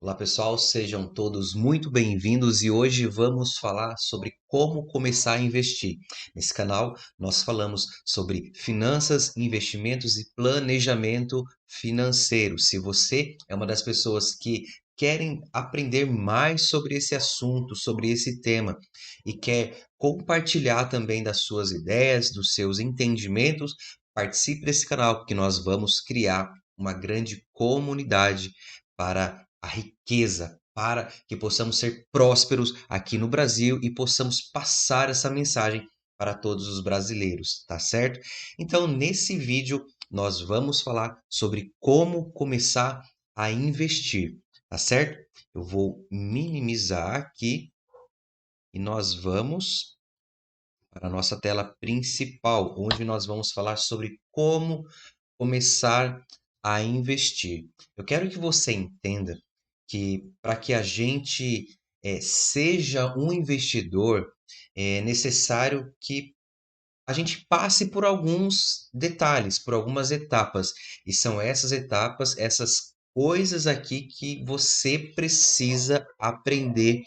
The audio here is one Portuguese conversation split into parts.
Olá pessoal, sejam todos muito bem-vindos e hoje vamos falar sobre como começar a investir. Nesse canal nós falamos sobre finanças, investimentos e planejamento financeiro. Se você é uma das pessoas que querem aprender mais sobre esse assunto, sobre esse tema e quer compartilhar também das suas ideias, dos seus entendimentos, participe desse canal porque nós vamos criar uma grande comunidade para a riqueza, para que possamos ser prósperos aqui no Brasil e possamos passar essa mensagem para todos os brasileiros, tá certo? Então, nesse vídeo, nós vamos falar sobre como começar a investir, tá certo? Eu vou minimizar aqui e nós vamos para a nossa tela principal, onde nós vamos falar sobre como começar a investir. Eu quero que você entenda que para que a gente seja um investidor, é necessário que a gente passe por alguns detalhes, por algumas etapas. E são essas etapas, essas coisas aqui que você precisa aprender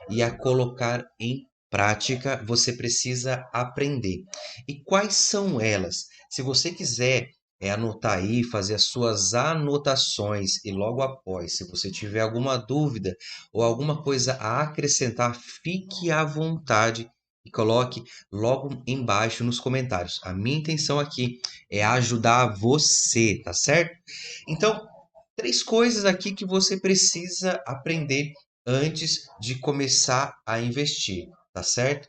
e a colocar em prática, você precisa aprender. E quais são elas? Se você quiser anotar aí, fazer as suas anotações e logo após, se você tiver alguma dúvida ou alguma coisa a acrescentar, fique à vontade e coloque logo embaixo nos comentários. A minha intenção aqui é ajudar você, tá certo? Então, três coisas aqui que você precisa aprender antes de começar a investir, tá certo?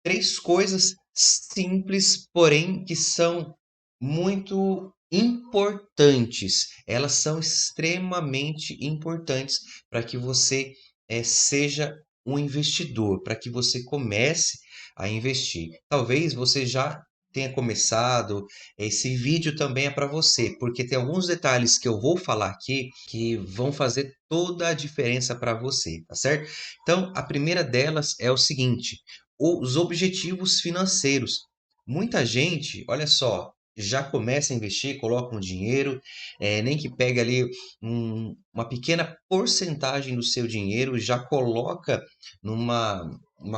Três coisas simples, porém que são muito importantes. Elas são extremamente importantes para que você seja um investidor, para que você comece a investir. Talvez você já tenha começado, esse vídeo também é para você, porque tem alguns detalhes que eu vou falar aqui que vão fazer toda a diferença para você, tá certo? Então, a primeira delas é o seguinte: os objetivos financeiros. Muita gente, olha só, já começa a investir, coloca um dinheiro, nem que pegue ali uma pequena porcentagem do seu dinheiro, já coloca numa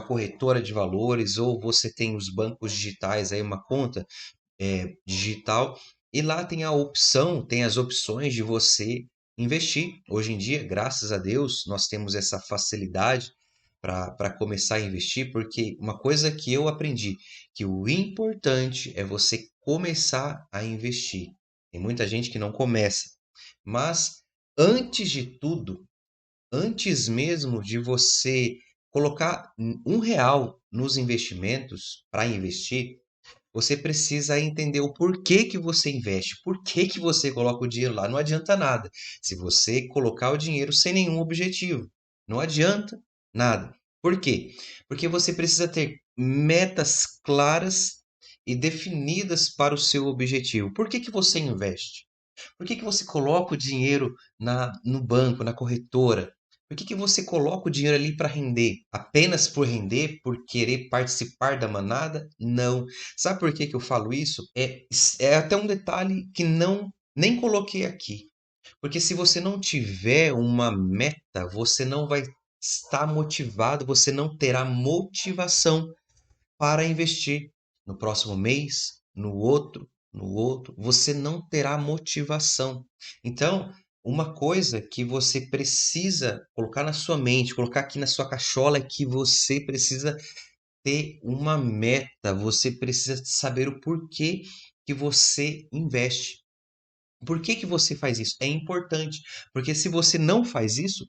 corretora de valores, ou você tem os bancos digitais aí, uma conta digital, e lá tem a opção, tem as opções de você investir. Hoje em dia, graças a Deus, nós temos essa facilidade para começar a investir, porque uma coisa que eu aprendi, que o importante é você começar a investir. Tem muita gente que não começa, mas antes de tudo, antes mesmo de você colocar R$ 1 nos investimentos para investir, você precisa entender o porquê que você investe, por que que você coloca o dinheiro lá. Não adianta nada se você colocar o dinheiro sem nenhum objetivo. Não adianta nada. Por quê? Porque você precisa ter metas claras e definidas para o seu objetivo. Por que que você investe? Por que que você coloca o dinheiro no banco, na corretora? Por que que você coloca o dinheiro ali para render? Apenas por render, por querer participar da manada? Não. Sabe por que que eu falo isso? É até um detalhe que não nem coloquei aqui. Porque se você não tiver uma meta, você não vai estar motivado, você não terá motivação para investir no próximo mês, no outro, você não terá motivação. Então, uma coisa que você precisa colocar na sua mente, colocar aqui na sua cachola, é que você precisa ter uma meta, você precisa saber o porquê que você investe. Por que que você faz isso? É importante, porque se você não faz isso,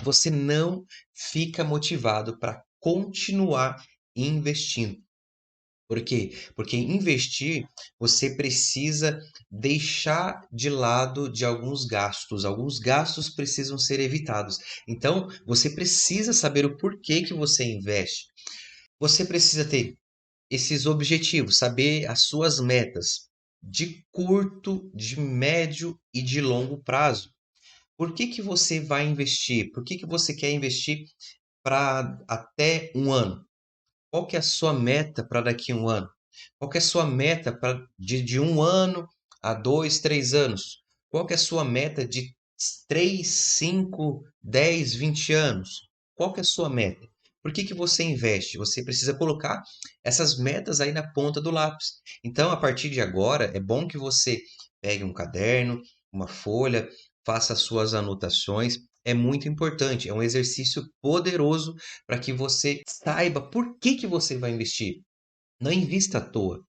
você não fica motivado para continuar investindo. Por quê? Porque investir, você precisa deixar de lado de alguns gastos. Alguns gastos precisam ser evitados. Então, você precisa saber o porquê que você investe. Você precisa ter esses objetivos, saber as suas metas de curto, de médio e de longo prazo. Por que que você vai investir? Por que que você quer investir para até um ano? Qual que é a sua meta para daqui a um ano? Qual que é a sua meta de um ano a 2, 3 anos? Qual que é a sua meta de 3, 5, 10, 20 anos? Qual que é a sua meta? Por que que você investe? Você precisa colocar essas metas aí na ponta do lápis. Então, a partir de agora, é bom que você pegue um caderno, uma folha, faça as suas anotações. É muito importante, é um exercício poderoso para que você saiba por que que você vai investir. Não invista à toa.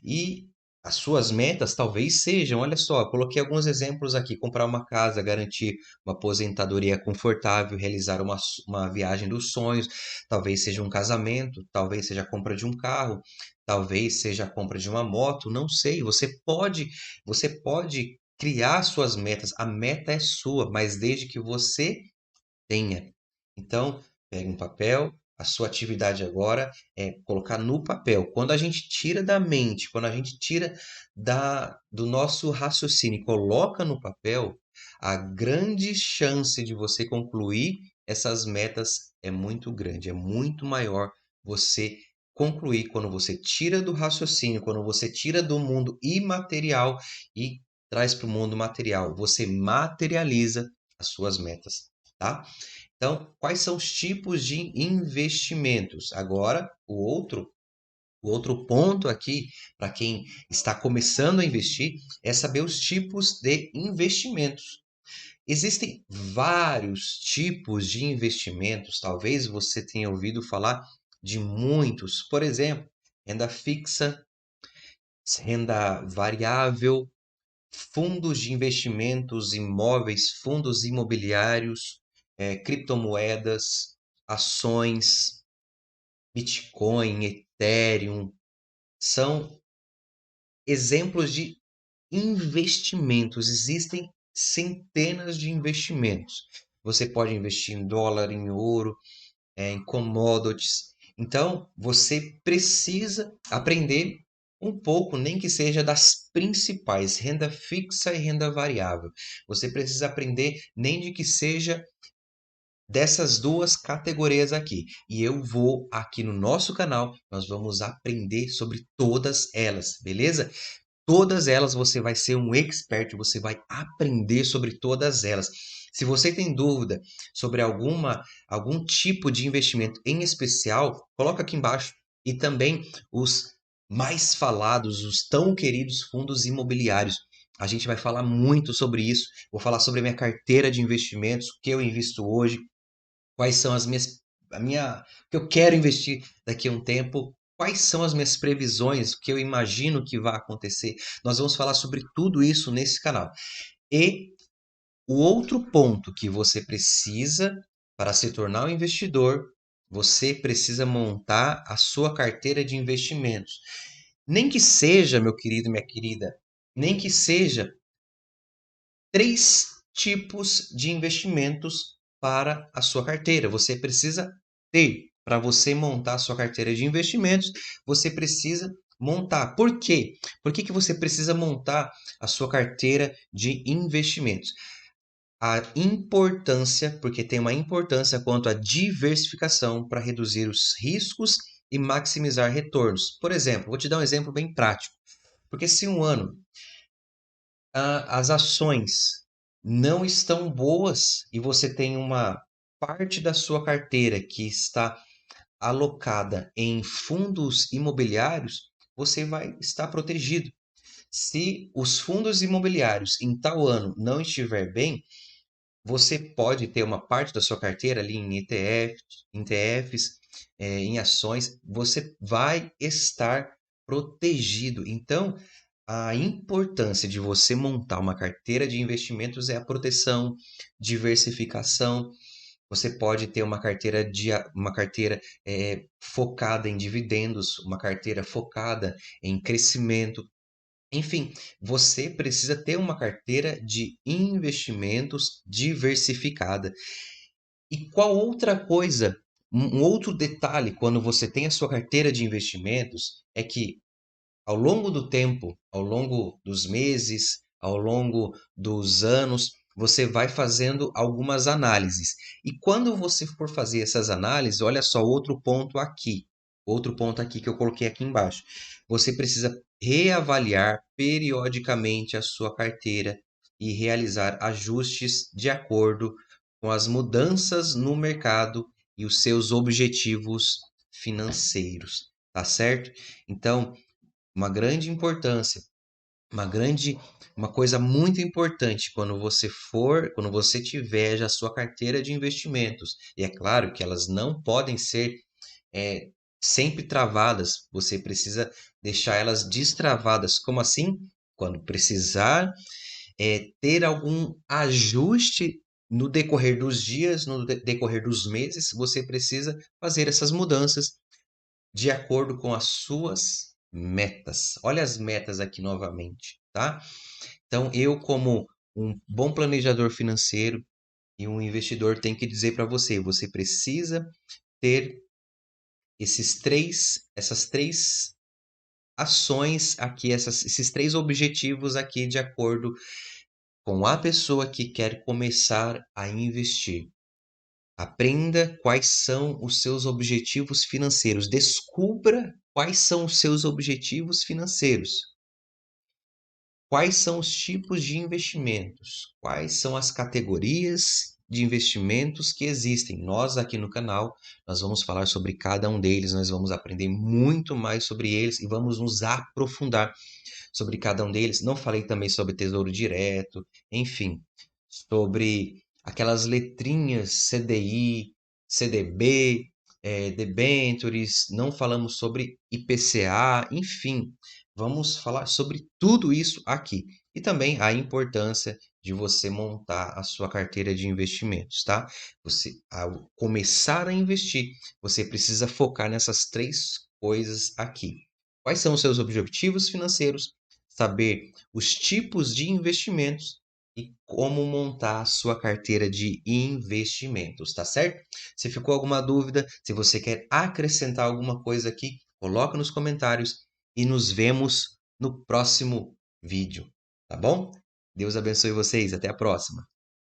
E as suas metas talvez sejam, olha só, coloquei alguns exemplos aqui: comprar uma casa, garantir uma aposentadoria confortável, realizar uma viagem dos sonhos, talvez seja um casamento, talvez seja a compra de um carro, talvez seja a compra de uma moto, não sei. Você pode criar suas metas. A meta é sua, mas desde que você tenha. Então, pegue um papel. A sua atividade agora é colocar no papel. Quando a gente tira da mente, quando a gente tira do nosso raciocínio e coloca no papel, a grande chance de você concluir essas metas é muito grande, é muito maior você concluir quando você tira do raciocínio, quando você tira do mundo imaterial e traz para o mundo material. Você materializa as suas metas, tá? Então, quais são os tipos de investimentos? Agora, o outro ponto aqui, para quem está começando a investir, é saber os tipos de investimentos. Existem vários tipos de investimentos, talvez você tenha ouvido falar de muitos. Por exemplo, renda fixa, renda variável, fundos de investimentos imóveis, fundos imobiliários, criptomoedas, ações, Bitcoin, Ethereum, são exemplos de investimentos. Existem centenas de investimentos. Você pode investir em dólar, em ouro, em commodities. Então, você precisa aprender um pouco, nem que seja das principais, renda fixa e renda variável. Você precisa aprender, nem de que seja dessas duas categorias aqui. E eu vou aqui no nosso canal, nós vamos aprender sobre todas elas, beleza? Todas elas você vai ser um expert, você vai aprender sobre todas elas. Se você tem dúvida sobre algum tipo de investimento em especial, coloca aqui embaixo. E também os mais falados, os tão queridos fundos imobiliários. A gente vai falar muito sobre isso. Vou falar sobre a minha carteira de investimentos, o que eu invisto hoje, quais são o que eu quero investir daqui a um tempo, quais são as minhas previsões, o que eu imagino que vai acontecer. Nós vamos falar sobre tudo isso nesse canal. E o outro ponto que você precisa para se tornar um investidor, você precisa montar a sua carteira de investimentos. Nem que seja, meu querido, minha querida, nem que seja 3 tipos de investimentos para a sua carteira. Você precisa ter. Para você montar a sua carteira de investimentos, você precisa montar. Por quê? Por que que você precisa montar a sua carteira de investimentos? A importância, porque tem uma importância quanto à diversificação para reduzir os riscos e maximizar retornos. Por exemplo, vou te dar um exemplo bem prático. Porque se um ano as ações não estão boas e você tem uma parte da sua carteira que está alocada em fundos imobiliários, você vai estar protegido. Se os fundos imobiliários em tal ano não estiver bem, você pode ter uma parte da sua carteira ali em ETFs, em ações, você vai estar protegido. Então, a importância de você montar uma carteira de investimentos é a proteção, diversificação. Você pode ter uma carteira focada em dividendos, uma carteira focada em crescimento. Enfim, você precisa ter uma carteira de investimentos diversificada. E qual outra coisa, um outro detalhe quando você tem a sua carteira de investimentos é que ao longo do tempo, ao longo dos meses, ao longo dos anos, você vai fazendo algumas análises. E quando você for fazer essas análises, olha só outro ponto aqui que eu coloquei aqui embaixo. Você precisa reavaliar periodicamente a sua carteira e realizar ajustes de acordo com as mudanças no mercado e os seus objetivos financeiros, tá certo? Então, uma grande importância, uma grande, uma coisa muito importante quando você tiver já a sua carteira de investimentos, e é claro que elas não podem ser é, sempre travadas, você precisa deixar elas destravadas. Como assim? Quando precisar ter algum ajuste no decorrer dos dias, no decorrer dos meses, você precisa fazer essas mudanças de acordo com as suas metas. Olha as metas aqui novamente, tá? Então, eu, como um bom planejador financeiro e um investidor, tenho que dizer para você: você precisa ter essas três ações aqui, esses três objetivos aqui, de acordo com a pessoa que quer começar a investir. Aprenda quais são os seus objetivos financeiros. Descubra quais são os seus objetivos financeiros. Quais são os tipos de investimentos? Quais são as categorias de investimentos que existem? Nós aqui no canal, nós vamos falar sobre cada um deles, nós vamos aprender muito mais sobre eles e vamos nos aprofundar sobre cada um deles. Não falei também sobre Tesouro Direto, enfim, sobre aquelas letrinhas CDI, CDB, debentures, não falamos sobre IPCA, enfim, vamos falar sobre tudo isso aqui. E também a importância de você montar a sua carteira de investimentos, tá? Você, ao começar a investir, você precisa focar nessas três coisas aqui. Quais são os seus objetivos financeiros? Saber os tipos de investimentos e como montar a sua carteira de investimentos, tá certo? Se ficou alguma dúvida, se você quer acrescentar alguma coisa aqui, coloca nos comentários e nos vemos no próximo vídeo, tá bom? Deus abençoe vocês, até a próxima.